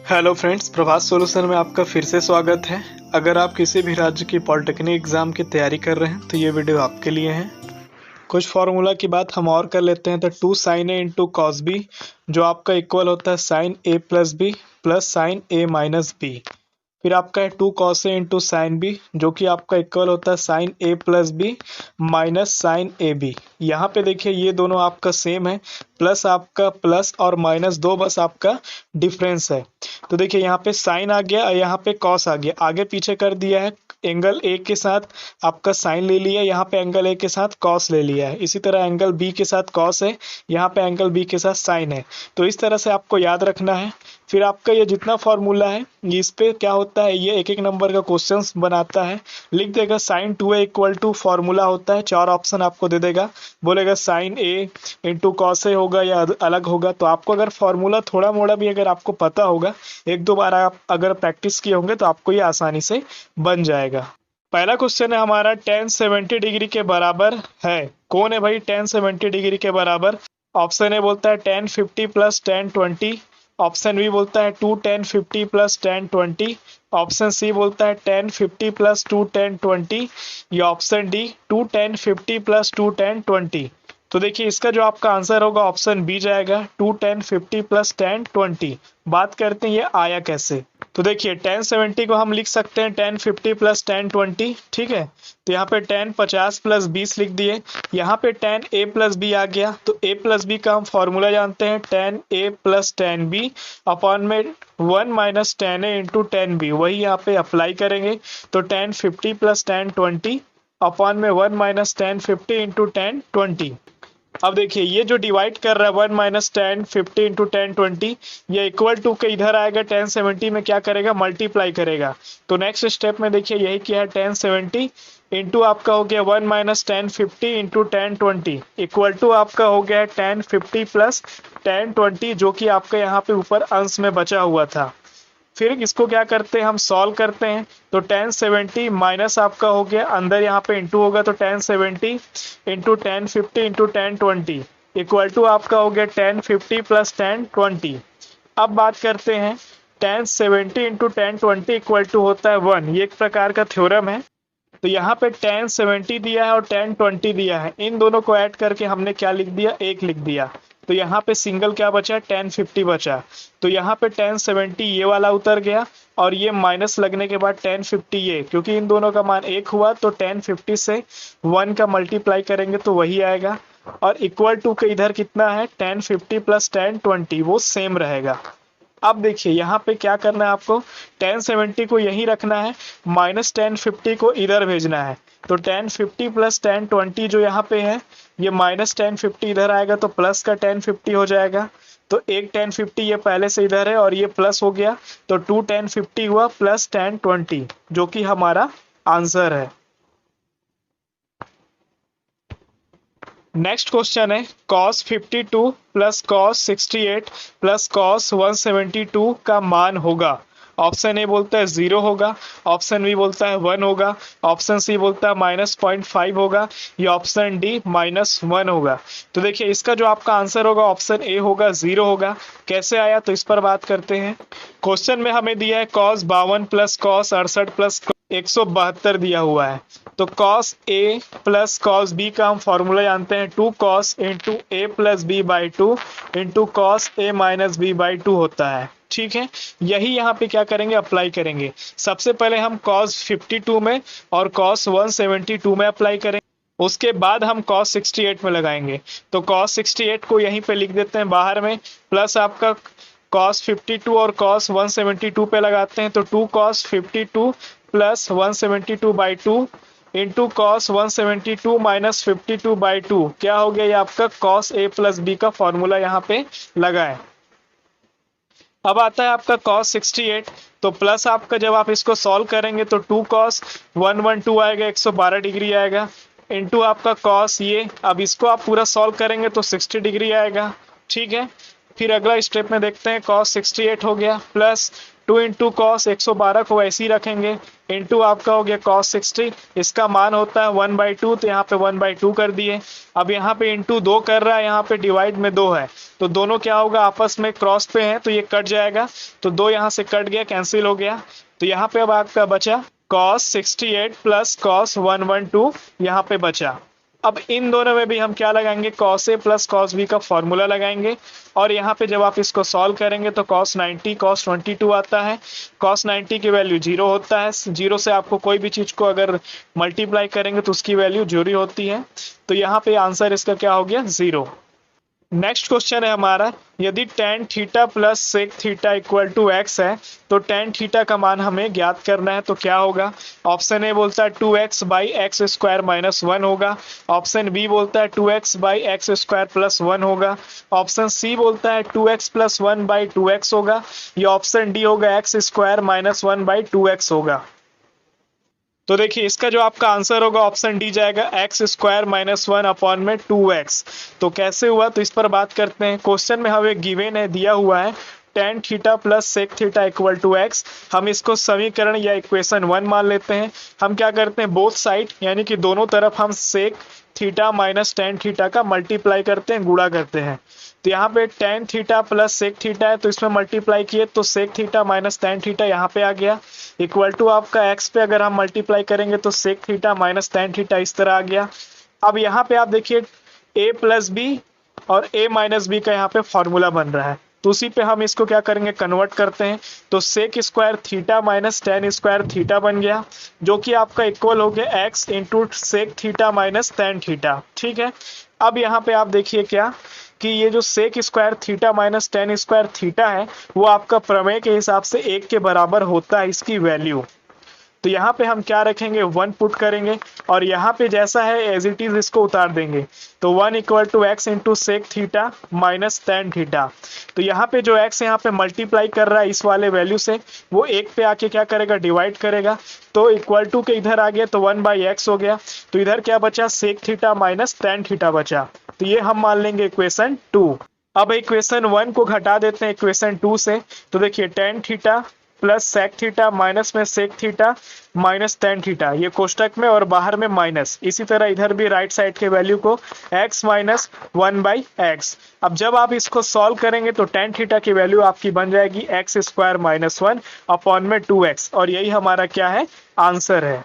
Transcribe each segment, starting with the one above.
Hello friends, प्रभात solution में आपका फिर से स्वागत है। अगर आप किसी भी राज्य की पॉलिटेक्निक एग्जाम की तैयारी कर रहे हैं तो ये वीडियो आपके लिए है। कुछ फार्मूला की बात हम और कर लेते हैं। तो 2 sin a into cos b जो आपका इक्वल होता है sine a plus b plus sine a minus b. फिर आपका है 2 cos a into sine b जो कि आपका इक्वल होता है sine a plus b minus sine a b. यहाँ पे देखिए ये दोनों आपका सेम है, प्लस आपका प्लस और माइनस दो बस आपका डिफरेंस है। तो देखिए यहाँ पे साइन आ गया और यहाँ पे कॉस आ गया, आगे पीछे कर दिया है। एंगल ए के साथ आपका साइन ले लिया, यहाँ पे एंगल ए के साथ कॉस ले लिया है। इसी तरह एंगल बी के साथ कॉस है, यहाँ पे एंगल बी के साथ साइन है। तो इस तरह से आपको याद रखना है। फिर आपका ये जितना फॉर्मूला है इस पे क्या होता है, ये एक एक नंबर का क्वेश्चंस बनाता है। लिख देगा sign 2a equal to formula होता है, 4 ऑप्शन आपको दे देगा। बोलेगा साइन ए इंटू कॉस ए होगा या अलग होगा। तो आपको अगर फॉर्मूला थोड़ा मोड़ा भी अगर आपको पता होगा, एक दो बार आप अगर प्रैक्टिस किए होंगे तो आपको ये आसानी से बन जाएगा। पहला क्वेश्चन है हमारा, tan 70 डिग्री के बराबर है। कौन है भाई tan 70 डिग्री के बराबर? ऑप्शन ए बोलता है tan 50 plus tan 20। Option b बोलता है 2 tan 50 plus tan 20। Option c बोलता है tan 50 प्लस 2 tan 20। या option d 2 tan 50 plus 2 tan 20। तो देखिए इसका जो आपका आंसर होगा ऑप्शन बी जाएगा, 2 tan 50 प्लस tan 20। बात करते हैं ये आया कैसे। तो देखिए tan 70 को हम लिख सकते हैं tan 50 प्लस tan 20, ठीक है। तो यहाँ पे tan 50 प्लस 20 लिख दिए। यहाँ पे tan a प्लस बी आ गया, तो a प्लस बी का हम फॉर्मूला जानते हैं, tan a plus tan b upon में 1 minus tan a into tan b। वही यहाँ पे अप्लाई करेंगे, तो tan 50 प्लस tan 20 अपॉन में 1 माइनस tan 50 इंटू tan 20। अब देखिए ये जो डिवाइड कर रहा है 1 माइनस tan 50 इंटू tan 20, ये इक्वल टू के इधर आएगा tan 70 में क्या करेगा, मल्टीप्लाई करेगा। तो नेक्स्ट स्टेप में देखिए यही किया है, tan 70 इंटू आपका हो गया 1 minus tan 50 into tan 20 equal to आपका हो गया है tan 50 प्लस tan 20, जो कि आपका यहाँ पे ऊपर अंश में बचा हुआ था। फिर इसको क्या करते हैं, हम सॉल्व करते हैं। तो tan 70 माइनस आपका हो गया, अंदर यहाँ पे इंटू होगा, तो tan 70 into tan 50 into tan 20 equal to आपका हो गया tan 50 प्लस tan 20। अब बात करते हैं, tan 70 into tan 20 equal to होता है 1। ये एक प्रकार का थ्योरम है। तो यहाँ पे tan 70 दिया है और tan 20 दिया है, इन दोनों को ऐड करके हमने क्या लिख दिया, 1 लिख दिया। तो यहाँ पे सिंगल क्या बचा, tan 50 बचा। तो यहाँ पे tan 70 ये वाला उतर गया और ये माइनस लगने के बाद tan 50 ये, क्योंकि इन दोनों का मान 1 हुआ तो tan 50 से 1 का मल्टीप्लाई करेंगे तो वही आएगा। और इक्वल टू के इधर कितना है, tan 50 प्लस tan 20, वो सेम रहेगा। अब देखिए यहाँ पे क्या करना है आपको, tan 70 को यही रखना है, माइनस tan 50 को इधर भेजना है। तो tan 50 प्लस tan 20 जो यहाँ पे है, ये माइनस tan 50 इधर आएगा तो प्लस का tan 50 हो जाएगा। तो एक tan 50 ये पहले से इधर है और ये प्लस हो गया, तो 2 tan 50 हुआ प्लस tan 20, जो कि हमारा आंसर है। नेक्स्ट क्वेश्चन है, cos 52 plus cos 68 plus cos 172 का मान होगा। ऑप्शन ए बोलता है 0 होगा, ऑप्शन बी बोलता है 1 होगा, ऑप्शन सी बोलता है -0.5 होगा, या ऑप्शन डी -1 होगा। तो देखिए इसका जो आपका आंसर होगा ऑप्शन ए होगा, 0 होगा। कैसे आया, तो इस पर बात करते हैं। क्वेश्चन में हमें दिया है cos 52 प्लस cos 68 प्लस 172 दिया हुआ है। तो cos a plus cos b का हम फॉर्मूला जानते हैं, 2 cos into a plus b by 2 into cos a minus b by 2 होता है, ठीक है। यही यहाँ पे क्या करेंगे, अप्लाई करेंगे। सबसे पहले हम cos 52 में और cos 172 में अप्लाई करेंगे, उसके बाद हम cos 68 में लगाएंगे। तो cos 68 को यहीं पे लिख देते हैं बाहर में, प्लस आपका cos 52 और cos 172 पे लगाते हैं। तो 2 cos 52 plus 172 by 2 into cos 172 minus 52 by 2, क्या हो गया, ये आपका cos a प्लस बी का फॉर्मूला यहाँ पे लगाए। अब आता है आपका cos 68, तो प्लस आपका जब आप इसको सॉल्व करेंगे तो 2 cos 112 आएगा, 112 डिग्री आएगा, इंटू आपका cos ये, अब इसको आप पूरा सॉल्व करेंगे तो 60 डिग्री आएगा, ठीक है। फिर अगला स्टेप में देखते हैं, cos 68 हो गया प्लस 2 इंटू कॉस 112 को वैसे ही रखेंगे, इंटू आपका हो गया कॉस 60, इसका मान होता है 1/2, तो यहाँ पे 1/2 कर दिए। अब यहाँ पे इंटू 2 कर रहा है, यहाँ पे डिवाइड में 2 है, तो दोनों क्या होगा आपस में क्रॉस पे हैं, तो ये कट जाएगा, तो 2 यहाँ से कट गया, कैंसिल हो गया। तो यहाँ पे अब आपका बचा cos 68 प्लस cos 112 यहाँ पे बचा। अब इन दोनों में भी हम क्या लगाएंगे, cos a plus cos b का फॉर्मूला लगाएंगे, और यहाँ पे जब आप इसको सॉल्व करेंगे तो cos 90 cos 22 आता है। cos 90 की वैल्यू 0 होता है, 0 से आपको कोई भी चीज को अगर मल्टीप्लाई करेंगे तो उसकी वैल्यू 0 होती है, तो यहाँ पे आंसर इसका क्या हो गया, 0। नेक्स्ट क्वेश्चन है हमारा, यदि tan theta plus sec theta equal to x है, तो tan थीटा का मान हमें ज्ञात करना है, तो क्या होगा। ऑप्शन ए बोलता है 2x by x square minus 1 होगा, ऑप्शन बी बोलता है 2x by x square plus 1 होगा, ऑप्शन सी बोलता है 2x प्लस 1 बाई 2x होगा, या ऑप्शन डी होगा x square minus 1 by 2x होगा। तो देखिए इसका जो आपका आंसर होगा ऑप्शन डी जाएगा, एक्स स्क्वायर माइनस 1 अपॉन में 2x। तो कैसे हुआ, तो इस पर बात करते हैं। क्वेश्चन में हमें गिवन है, दिया हुआ है tan theta plus sec theta equal to x। हम इसको समीकरण या इक्वेशन 1 मान लेते हैं। हम क्या करते हैं, बोथ साइड यानी कि दोनों तरफ हम sec theta minus tan theta का मल्टीप्लाई करते हैं, गुणा करते हैं। तो यहाँ पे tan theta plus sec theta है, तो इसमें मल्टीप्लाई किए तो sec theta minus tan theta यहाँ पे आ गया, इक्वल टू आपका x पे अगर हम मल्टीप्लाई करेंगे तो sec theta minus tan theta इस तरह आ गया। अब यहाँ पे आप देखिए a प्लस बी और a माइनस बी का यहाँ पे फॉर्मूला बन रहा है, तो उसी पे हम इसको क्या करेंगे, कन्वर्ट करते हैं। तो sec square theta minus tan square theta बन गया, जो कि आपका इक्वल हो गया x into sec theta minus tan theta. ठीक है, अब यहाँ पे आप देखिए क्या कि ये जो sec square theta minus tan square theta है, वो आपका प्रमेय के हिसाब से 1 के बराबर होता है इसकी वैल्यू। तो यहाँ पे हम क्या रखेंगे, 1 पुट करेंगे, और यहाँ पे जैसा है एज इट इज इसको उतार देंगे। तो 1 equal to x into sec theta minus tan theta. तो यहाँ पे जो x यहाँ पे मल्टीप्लाई कर रहा है इस वाले वैल्यू से, वो 1 पे आके क्या करेगा, डिवाइड करेगा। तो इक्वल टू के इधर आ गया तो 1/x हो गया, तो इधर क्या बचा, sec theta minus tan theta बचा। तो ये हम मान लेंगे इक्वेशन 2। अब इक्वेशन 1 को घटा देते हैं इक्वेशन 2 से, तो देखिए tan theta plus sec theta minus में sec theta minus tan theta, ये कोष्टक में और बाहर में माइनस। इसी तरह इधर भी राइट साइड के वैल्यू को x माइनस 1/x। अब जब आप इसको सॉल्व करेंगे तो tan थीटा की वैल्यू आपकी बन जाएगी x स्क्वायर माइनस 1 अपॉन में 2x, और यही हमारा क्या है, आंसर है।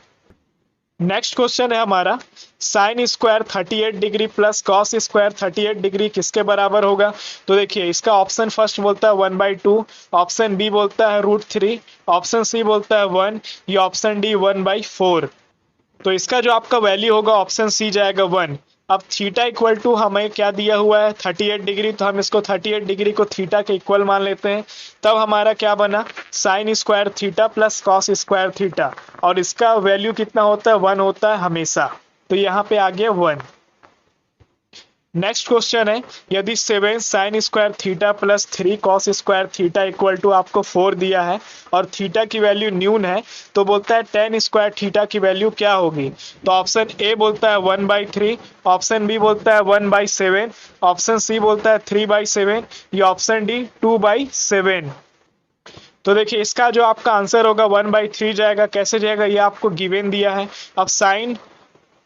नेक्स्ट क्वेश्चन है हमारा, sine square 38 degree plus cos square 38 degree किसके बराबर होगा। तो देखिए इसका ऑप्शन फर्स्ट बोलता है 1/2, ऑप्शन बी बोलता है √3, ऑप्शन सी बोलता है 1, या ऑप्शन डी 1/4। तो इसका जो आपका वैल्यू होगा ऑप्शन सी जाएगा 1। अब थीटा इक्वल टू हमें क्या दिया हुआ है, 38 डिग्री, तो हम इसको 38 डिग्री को थीटा के इक्वल मान लेते हैं। तब हमारा क्या बना, sign square theta plus cos square theta, और इसका वैल्यू कितना होता है, 1 होता है हमेशा। तो यहाँ पे आ गया 1। नेक्स्ट क्वेश्चन है, यदि 7 sine square theta plus 3 cos square theta equal to आपको 4 दिया है और थीटा की वैल्यू न्यून है, तो बोलता है tan स्क्वायर थीटा की वैल्यू क्या होगी। तो ऑप्शन ए बोलता है 1/3, ऑप्शन बी बोलता है 1/7, ऑप्शन सी बोलता है 3/7, या ऑप्शन डी 2/7। तो देखिए इसका जो आपका आंसर होगा 1/3 जाएगा। कैसे जाएगा, ये आपको गिवन दिया है। अब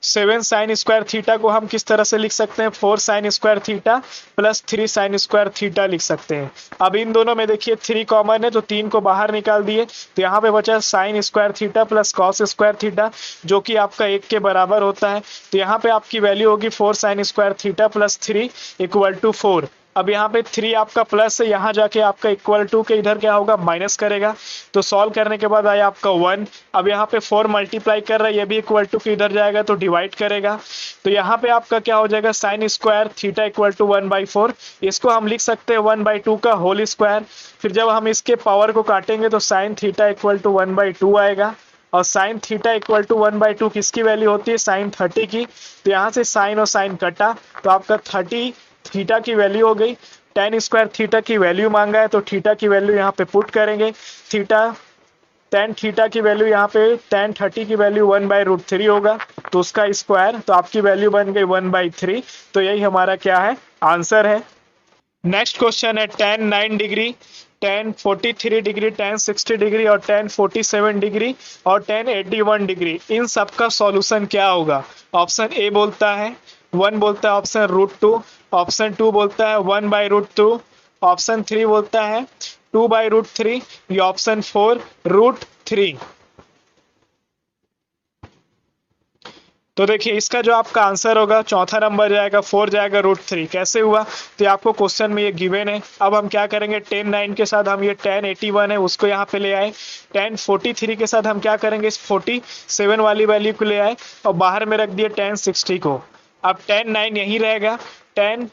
7 साइन स्क्वायर थीटा को हम किस तरह से लिख सकते हैं, 4 sine square theta plus 3 sign square theta लिख सकते हैं। अब इन दोनों में देखिए 3 कॉमन है, तो 3 को बाहर निकाल दिए, तो यहाँ पे बचा sign square theta plus cos square theta, जो कि आपका 1 के बराबर होता है। तो यहाँ पे आपकी वैल्यू होगी 4 sine square theta plus 3 equal to 4। अब यहाँ पे 3 आपका प्लस है, यहाँ जाके आपका इक्वल टू के इधर क्या होगा, माइनस करेगा। तो सॉल्व करने के बाद आया आपका 1। अब यहाँ पे 4 मल्टीप्लाई कर रहा है, ये भी इक्वल टू के इधर जाएगा तो डिवाइड करेगा। तो यहाँ पे आपका क्या हो जाएगा, sine square theta equal to 1/4। इसको हम लिख सकते हैं 1/2 का होल स्क्वायर। फिर जब हम इसके पावर को काटेंगे तो साइन थीटा इक्वल टू 1/2 आएगा, और साइन थीटा इक्वल टू 1/2 किसकी वैल्यू होती है, साइन 30 की। तो यहाँ से साइन और साइन कटा, तो आपका 30 थीटा की वैल्यू हो गई। tan स्क्वायर थीटा की वैल्यू मांगा है, तो थीटा की वैल्यू यहाँ पे पुट करेंगे। tan थीटा की वैल्यू यहाँ पे tan 30 की वैल्यू 1/√3 होगा, तो उसका स्क्वायर, तो आपकी वैल्यू बन गई 1/3। तो यही हमारा क्या है, आंसर है। नेक्स्ट क्वेश्चन है, tan 9 degree tan 43 degree, tan 60 degree और tan 47 डिग्री और tan 81 डिग्री, इन सब का सॉल्यूशन क्या होगा? ऑप्शन ए बोलता है 1 बोलता है ऑप्शन √2, ऑप्शन 2 बोलता है 1/√2, ऑप्शन 3 बोलता है 2/√3, या ऑप्शन 4 √3। तो देखिए इसका जो आपका आंसर होगा चौथा नंबर जाएगा 4 जाएगा √3। कैसे हुआ? तो आपको क्वेश्चन में ये गिवन है। अब हम क्या करेंगे, tan 9 के साथ हम ये tan 81 है उसको यहाँ पे ले आए, tan 43 के साथ हम क्या करेंगे, इस 47 वाली वैल्यू को ले आए और बाहर में रख दिए tan 60 को। अब tan 9 यही रहेगा, tan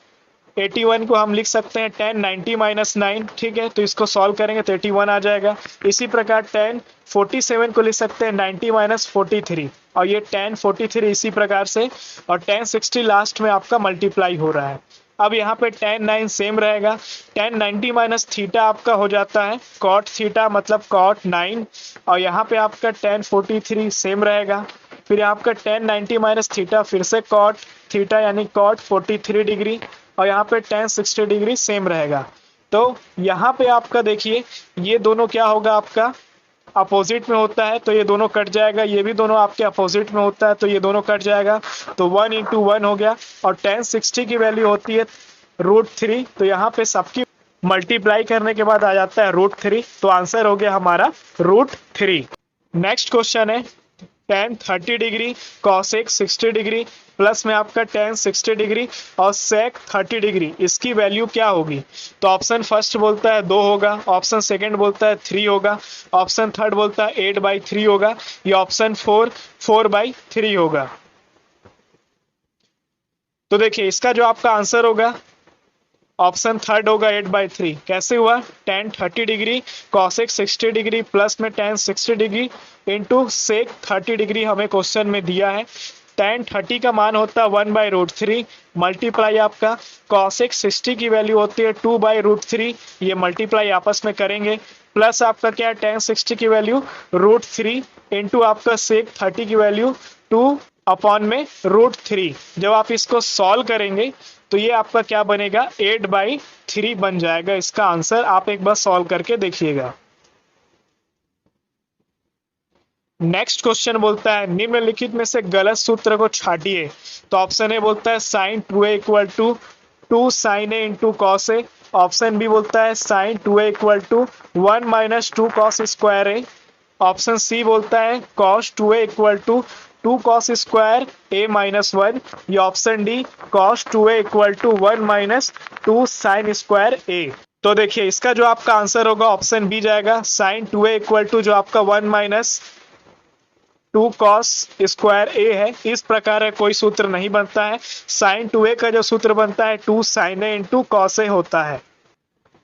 81 को हम लिख सकते हैं tan 90 - 9, ठीक है, तो इसको सॉल्व करेंगे तो 81 आ जाएगा। इसी प्रकार tan 47 को लिख सकते हैं 90 - 43 और ये tan 43 इसी प्रकार से, और tan 60 लास्ट में आपका मल्टीप्लाई हो रहा है। अब यहाँ पे tan 9 सेम रहेगा, tan 90 - थीटा आपका हो जाता है cot थीटा मतलब cot 9, और यहाँ पे आपका tan 43 सेम रहेगा, फिर आपका tan 90 - थीटा फिर से cot थीटा यानी cot 43 डिग्री, और यहाँ पे tan 60 डिग्री सेम रहेगा। तो यहाँ पे आपका देखिए ये दोनों क्या होगा, आपका अपोजिट में होता है तो ये दोनों कट जाएगा, ये भी दोनों आपके अपोजिट में होता है तो ये दोनों कट जाएगा, तो 1 × 1 हो गया, और tan 60 की वैल्यू होती है √3, तो यहाँ पे सबकी मल्टीप्लाई करने के बाद आ जाता है √3, तो आंसर हो गया हमारा √3। नेक्स्ट क्वेश्चन है tan 30 degree cosec 60 degree plus में आपका tan 60 डिग्री और sec 30 डिग्री, इसकी वैल्यू क्या होगी? तो ऑप्शन फर्स्ट बोलता है 2 होगा, ऑप्शन सेकंड बोलता है 3 होगा, ऑप्शन थर्ड बोलता है 8/3 होगा, या ऑप्शन 4 4/3 होगा। तो देखिए इसका जो आपका आंसर होगा ऑप्शन थर्ड होगा 8/3। कैसे हुआ? tan 30 degree cosec 60 degree plus में tan 60 degree into sec 30 degree हमें क्वेश्चन में दिया है। tan 30 का मान होता है 1/√3 मल्टीप्लाई आपका cosec 60 की वैल्यू होती है 2/√3, ये मल्टीप्लाई आपस में करेंगे, प्लस आपका क्या है tan 60 की वैल्यू √3 इंटू आपका sec 30 की वैल्यू 2/√3। जब आप इसको सॉल्व करेंगे तो ये आपका क्या बनेगा, 8/3 बन जाएगा इसका आंसर। आप एक बार सॉल्व करके देखिएगा। नेक्स्ट क्वेश्चन बोलता है निम्नलिखित में से गलत सूत्र को छाटिए। तो ऑप्शन ए बोलता है sin 2a = 2 sin a × cos a, option b बोलता है sin 2a = 1 - 2 cos square a, option c बोलता है cos 2a = 2 cos square a - 1, या option D cos 2a = 1 - 2 sin square a। तो देखिए इसका जो आपका आंसर होगा ऑप्शन बी जाएगा, sin 2a = जो आपका 1 - 2 cos square a है। इस प्रकार कोई सूत्र नहीं बनता है। sin 2a का जो सूत्र बनता है 2 sin a × cos a होता है।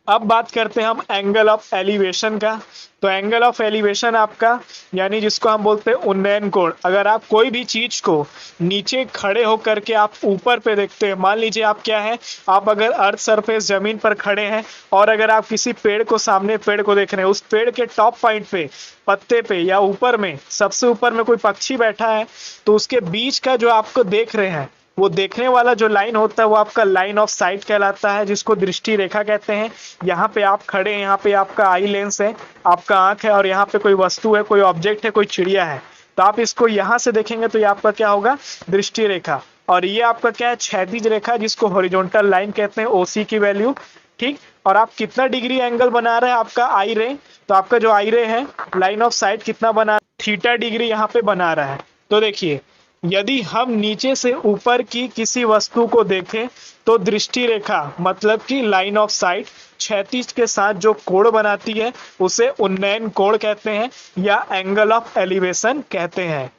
अब बात करते हैं हम एंगल ऑफ एलिवेशन का। तो एंगल ऑफ एलिवेशन आपका यानी जिसको हम बोलते हैं उन्नयन कोण। अगर आप कोई भी चीज को नीचे खड़े होकर के आप ऊपर पे देखते हैं, मान लीजिए आप क्या है, आप अगर अर्थ सरफेस जमीन पर खड़े हैं और अगर आप किसी पेड़ को सामने पेड़ को देख रहे हैं, उस पेड़ के टॉप पॉइंट पे पत्ते पे या ऊपर में सबसे ऊपर में कोई पक्षी बैठा है, तो उसके बीच का जो आपको देख रहे हैं वो देखने वाला जो लाइन होता है वो आपका लाइन ऑफ साइट कहलाता है, जिसको दृष्टि रेखा कहते हैं। यहाँ पे आप खड़े हैं, यहाँ पे आपका आई लेंस है, आपका आंख है, और यहाँ पे कोई वस्तु है, कोई ऑब्जेक्ट है, कोई चिड़िया है, तो आप इसको यहाँ से देखेंगे तो ये आपका क्या होगा, दृष्टि रेखा। और ये आपका क्या है, क्षैतिज रेखा, जिसको हॉरिजॉन्टल लाइन कहते हैं, ओसी की वैल्यू, ठीक। और आप कितना डिग्री एंगल बना रहे हैं आपका आई रे, तो आपका जो आई रे है लाइन ऑफ साइट कितना बना, थीटा डिग्री यहाँ पे बना रहा है। तो देखिए यदि हम नीचे से ऊपर की किसी वस्तु को देखें तो दृष्टि रेखा मतलब कि लाइन ऑफ साइट क्षैतिज के साथ जो कोण बनाती है उसे उन्नयन कोण कहते हैं या एंगल ऑफ एलिवेशन कहते हैं।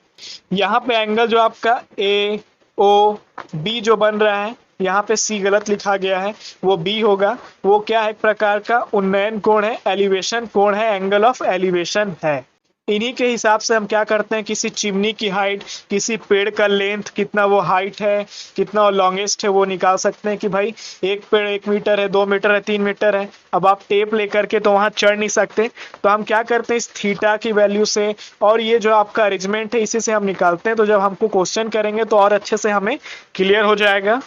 यहाँ पे एंगल जो आपका ए ओ बी जो बन रहा है, यहाँ पे सी गलत लिखा गया है, वो बी होगा, वो क्या है, एक प्रकार का उन्नयन कोण है, एलिवेशन कोण है, एंगल ऑफ एलिवेशन है। इन्हीं के हिसाब से हम क्या करते हैं, किसी चिमनी की हाइट, किसी पेड़ का लेंथ कितना वो हाइट है, कितना लॉन्गेस्ट है, वो निकाल सकते हैं कि भाई एक पेड़ 1 मीटर है, 2 मीटर है, 3 मीटर है। अब आप टेप लेकर के तो वहां चढ़ नहीं सकते, तो हम क्या करते हैं, इस थीटा की वैल्यू से और ये जो आपका अरेंजमेंट है इसी से हम निकालते हैं। तो जब हमको क्वेश्चन करेंगे तो और अच्छे से हमें क्लियर हो जाएगा।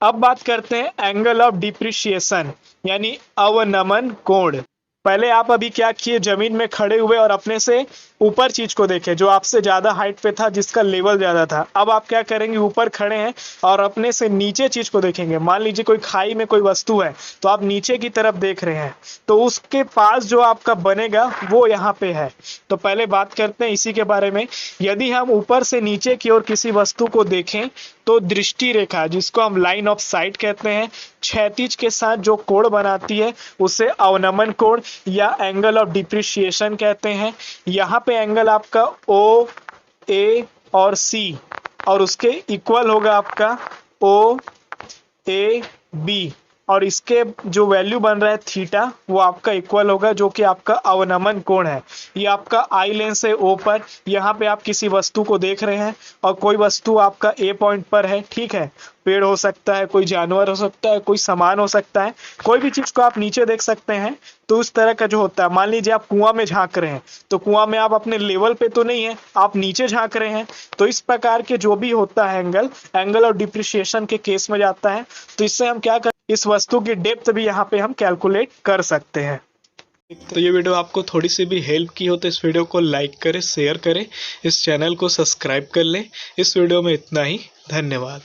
अब बात करते हैं एंगल ऑफ डिप्रिशिएशन यानी अवनमन कोण। पहले आप अभी क्या किए, जमीन में खड़े हुए और अपने से ऊपर चीज को देखे जो आपसे ज्यादा हाइट पे था, जिसका लेवल ज्यादा था। अब आप क्या करेंगे, ऊपर खड़े हैं और अपने से नीचे चीज को देखेंगे। मान लीजिए कोई खाई में कोई वस्तु है तो आप नीचे की तरफ देख रहे हैं, तो उसके पास जो आपका बनेगा वो यहाँ पे है। तो पहले बात करते हैं इसी के बारे में। यदि हम ऊपर से नीचे की ओर किसी वस्तु को देखें तो दृष्टि रेखा, जिसको हम लाइन ऑफ साइट कहते हैं, क्षैतिज के साथ जो कोण बनाती है उसे अवनमन कोण या एंगल ऑफ डिप्रिशिएशन कहते हैं। यहाँ पे एंगल आपका ओ, ए और सी और उसके इक्वल होगा आपका ओ, ए, बी, और इसके जो वैल्यू बन रहा है थीटा वो आपका इक्वल होगा जो कि आपका अवनमन कोण है। ये आपका आई लेंस है ओ पर। यहाँ पे आप किसी वस्तु को देख रहे हैं और कोई वस्तु आपका ए पॉइंट पर है, ठीक है। पेड़ हो सकता है, कोई जानवर हो सकता है, कोई सामान हो सकता है, कोई भी चीज को आप नीचे देख सकते हैं। तो उस तरह का जो होता है, मान लीजिए आप कुआं में झांक रहे हैं तो कुआं में आप अपने लेवल पे तो नहीं है, आप नीचे झांक रहे हैं। तो इस प्रकार के जो भी होता है एंगल और डिप्रिशिएशन के केस में जाता है। तो इससे हम क्या कर, इस वस्तु की डेप्थ भी यहाँ पे हम कैलकुलेट कर सकते हैं। तो ये वीडियो आपको थोड़ी सी भी हेल्प की हो तो इस वीडियो को लाइक करें, शेयर करें, इस चैनल को सब्सक्राइब कर लें। इस वीडियो में इतना ही, धन्यवाद।